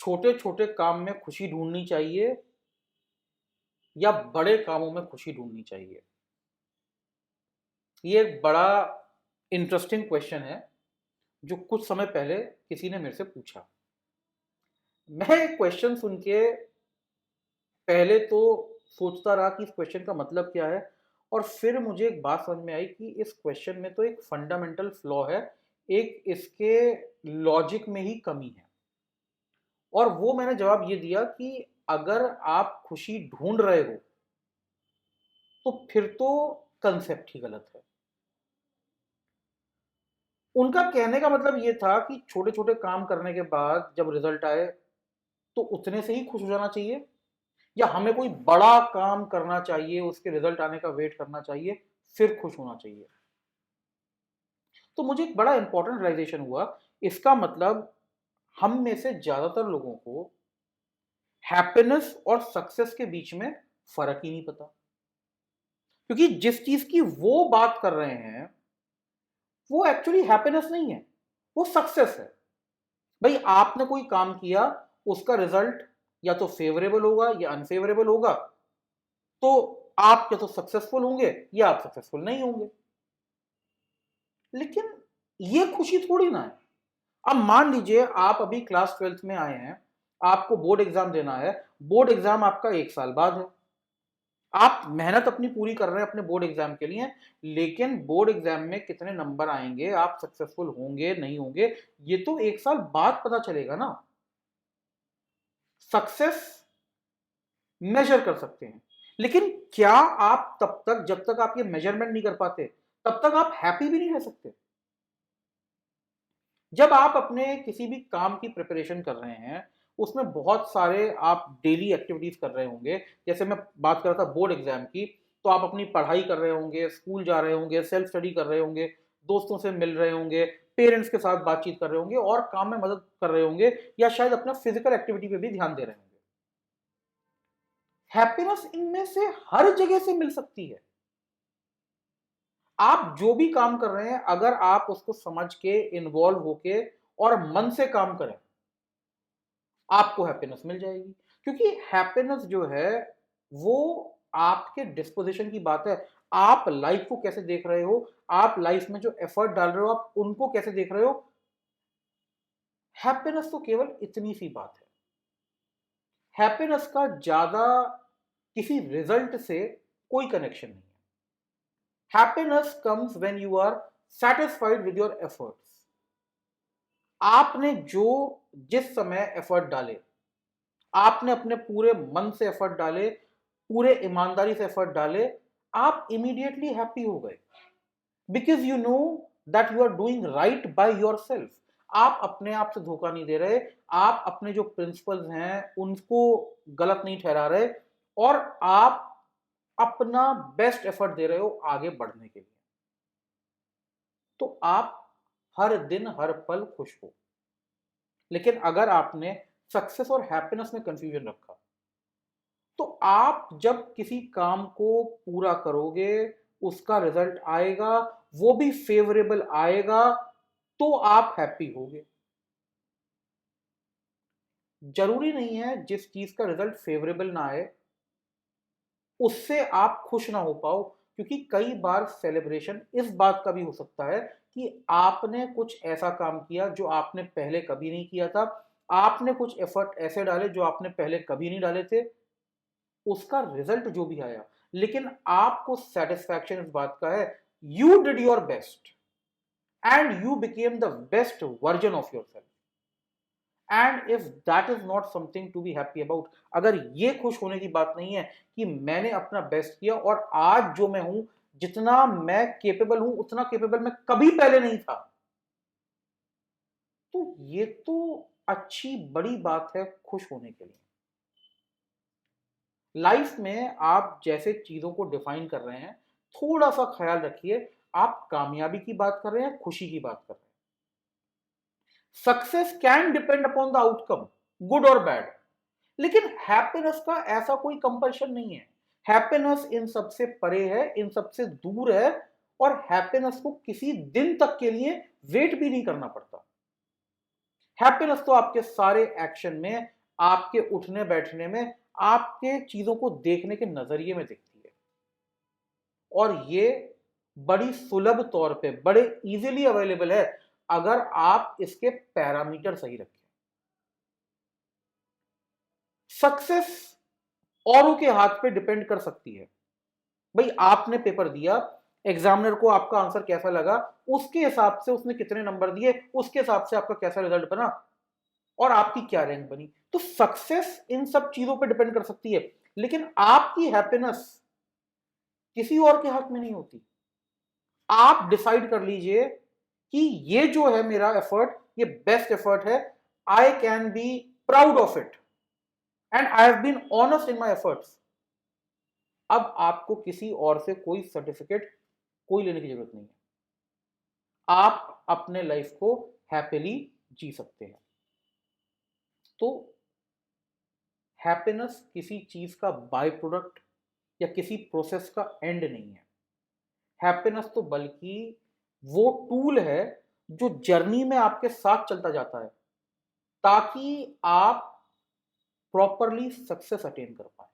छोटे छोटे काम में खुशी ढूंढनी चाहिए या बड़े कामों में खुशी ढूंढनी चाहिए? ये एक बड़ा इंटरेस्टिंग क्वेश्चन है जो कुछ समय पहले किसी ने मेरे से पूछा। मैं क्वेश्चन सुन के पहले तो सोचता रहा कि इस क्वेश्चन का मतलब क्या है, और फिर मुझे एक बात समझ में आई कि इस क्वेश्चन में तो एक फंडामेंटल फ्लॉ है, एक इसके लॉजिक में ही कमी है। और वो मैंने जवाब ये दिया कि अगर आप खुशी ढूंढ रहे हो तो फिर तो कंसेप्ट ही गलत है। उनका कहने का मतलब ये था कि छोटे छोटे काम करने के बाद जब रिजल्ट आए तो उतने से ही खुश हो जाना चाहिए, या हमें कोई बड़ा काम करना चाहिए, उसके रिजल्ट आने का वेट करना चाहिए, फिर खुश होना चाहिए। तो मुझे एक बड़ा इंपॉर्टेंट रियलाइजेशन हुआ। इसका मतलब हम में से ज्यादातर लोगों को हैप्पीनेस और सक्सेस के बीच में फर्क ही नहीं पता, क्योंकि जिस चीज की वो बात कर रहे हैं वो एक्चुअली हैप्पीनेस नहीं है, वो सक्सेस है। भाई आपने कोई काम किया, उसका रिजल्ट या तो फेवरेबल होगा या अनफेवरेबल होगा, तो आप या तो सक्सेसफुल होंगे या आप सक्सेसफुल नहीं होंगे। लेकिन ये खुशी थोड़ी ना है। अब मान लीजिए आप अभी क्लास 12th में आए हैं, आपको बोर्ड एग्जाम देना है, बोर्ड एग्जाम आपका 1 साल बाद है, आप मेहनत अपनी पूरी कर रहे हैं अपने बोर्ड एग्जाम के लिए, लेकिन बोर्ड एग्जाम में कितने नंबर आएंगे, आप सक्सेसफुल होंगे नहीं होंगे, ये तो 1 साल बाद पता चलेगा ना। सक्सेस मेजर कर सकते हैं, लेकिन क्या आप तब तक, जब तक आप ये मेजरमेंट नहीं कर पाते, तब तक आप हैप्पी भी नहीं रह सकते। जब आप अपने किसी भी काम की प्रिपरेशन कर रहे हैं, उसमें बहुत सारे आप डेली एक्टिविटीज कर रहे होंगे। जैसे मैं बात कर रहा था बोर्ड एग्जाम की, तो आप अपनी पढ़ाई कर रहे होंगे, स्कूल जा रहे होंगे, सेल्फ स्टडी कर रहे होंगे, दोस्तों से मिल रहे होंगे, पेरेंट्स के साथ बातचीत कर रहे होंगे और काम में मदद कर रहे होंगे, या शायद अपना फिजिकल एक्टिविटी पे भी ध्यान दे रहे होंगे। हैप्पीनेस इनमें से हर जगह से मिल सकती है। आप जो भी काम कर रहे हैं, अगर आप उसको समझ के, इन्वॉल्व होके और मन से काम करें, आपको हैप्पीनेस मिल जाएगी। क्योंकि हैप्पीनेस जो है वो आपके डिस्पोजिशन की बात है। आप लाइफ को कैसे देख रहे हो, आप लाइफ में जो एफर्ट डाल रहे हो, आप उनको कैसे देख रहे हो। हैप्पीनेस तो केवल इतनी सी बात है। हैप्पीनेस का ज्यादा किसी रिजल्ट से कोई कनेक्शन नहीं है। Happiness comes when you are satisfied with your efforts. आपने जो जिस समय एफर्ट डाले, आपने अपने पूरे मन से एफर्ट डाले, पूरे ईमानदारी से एफर्ट डाले, आप इमीडिएटली हैप्पी हो गए, because you know that you are doing right by yourself. आप अपने आप से धोखा नहीं दे रहे, आप अपने जो प्रिंसिपल्स हैं उनको गलत नहीं ठहरा रहे, और आप अपना बेस्ट एफर्ट दे रहे हो आगे बढ़ने के लिए। तो आप हर दिन हर पल खुश हो। लेकिन अगर आपने सक्सेस और हैप्पीनेस में कंफ्यूजन रखा, तो आप जब किसी काम को पूरा करोगे, उसका रिजल्ट आएगा, वो भी फेवरेबल आएगा, तो आप हैप्पी होगे। जरूरी नहीं है जिस चीज का रिजल्ट फेवरेबल ना आए उससे आप खुश ना हो पाओ, क्योंकि कई बार सेलिब्रेशन इस बात का भी हो सकता है कि आपने कुछ ऐसा काम किया जो आपने पहले कभी नहीं किया था, आपने कुछ एफर्ट ऐसे डाले जो आपने पहले कभी नहीं डाले थे, उसका रिजल्ट जो भी आया, लेकिन आपको सेटिस्फैक्शन इस बात का है, you did your best and you became the best version of yourself. And if that is not something to be happy about, अगर ये खुश होने की बात नहीं है कि मैंने अपना बेस्ट किया और आज जो मैं हूं, जितना मैं केपेबल हूं उतना केपेबल मैं कभी पहले नहीं था, तो ये तो अच्छी बड़ी बात है खुश होने के लिए। लाइफ में आप जैसे चीजों को डिफाइन कर रहे हैं, थोड़ा सा ख्याल रखिए, आप कामयाबी की बात कर रहे हैं, खुशी की बात कर रहे हैं। Success can depend upon the outcome, good और बैड, लेकिन हैप्पीनेस का ऐसा कोई कंपल्शन नहीं है। हैप्पीनेस इन सबसे परे है, इन सबसे दूर है, और हैप्पीनेस को किसी दिन तक के लिए वेट भी नहीं करना पड़ता। हैप्पीनेस तो आपके सारे एक्शन में, आपके उठने बैठने में, आपके चीजों को देखने के नजरिए में दिखती है। और ये बड़ी सुलभ तौर पे, बड़े इजीली अवेलेबल है अगर आप इसके पैरामीटर सही रखें। सक्सेस औरों के हाथ पे डिपेंड कर सकती है। भाई आपने पेपर दिया, एग्जामिनर को आपका आंसर कैसा लगा, उसके हिसाब से उसने कितने नंबर दिए, उसके हिसाब से आपका कैसा रिजल्ट बना और आपकी क्या रैंक बनी। तो सक्सेस इन सब चीजों पे डिपेंड कर सकती है, लेकिन आपकी हैप्पीनेस किसी और के हाथ में नहीं होती। आप डिसाइड कर लीजिए कि ये जो है मेरा एफर्ट, ये बेस्ट एफर्ट है, I can be proud of it and I have been honest in my efforts. अब आपको किसी और से कोई सर्टिफिकेट कोई लेने की जरूरत नहीं है। आप अपने लाइफ को हैप्पीली जी सकते हैं। तो हैप्पीनेस किसी चीज का बाय प्रोडक्ट या किसी प्रोसेस का एंड नहीं है। हैप्पीनेस तो बल्कि वो टूल है जो जर्नी में आपके साथ चलता जाता है ताकि आप प्रॉपरली सक्सेस अटेन कर पाए।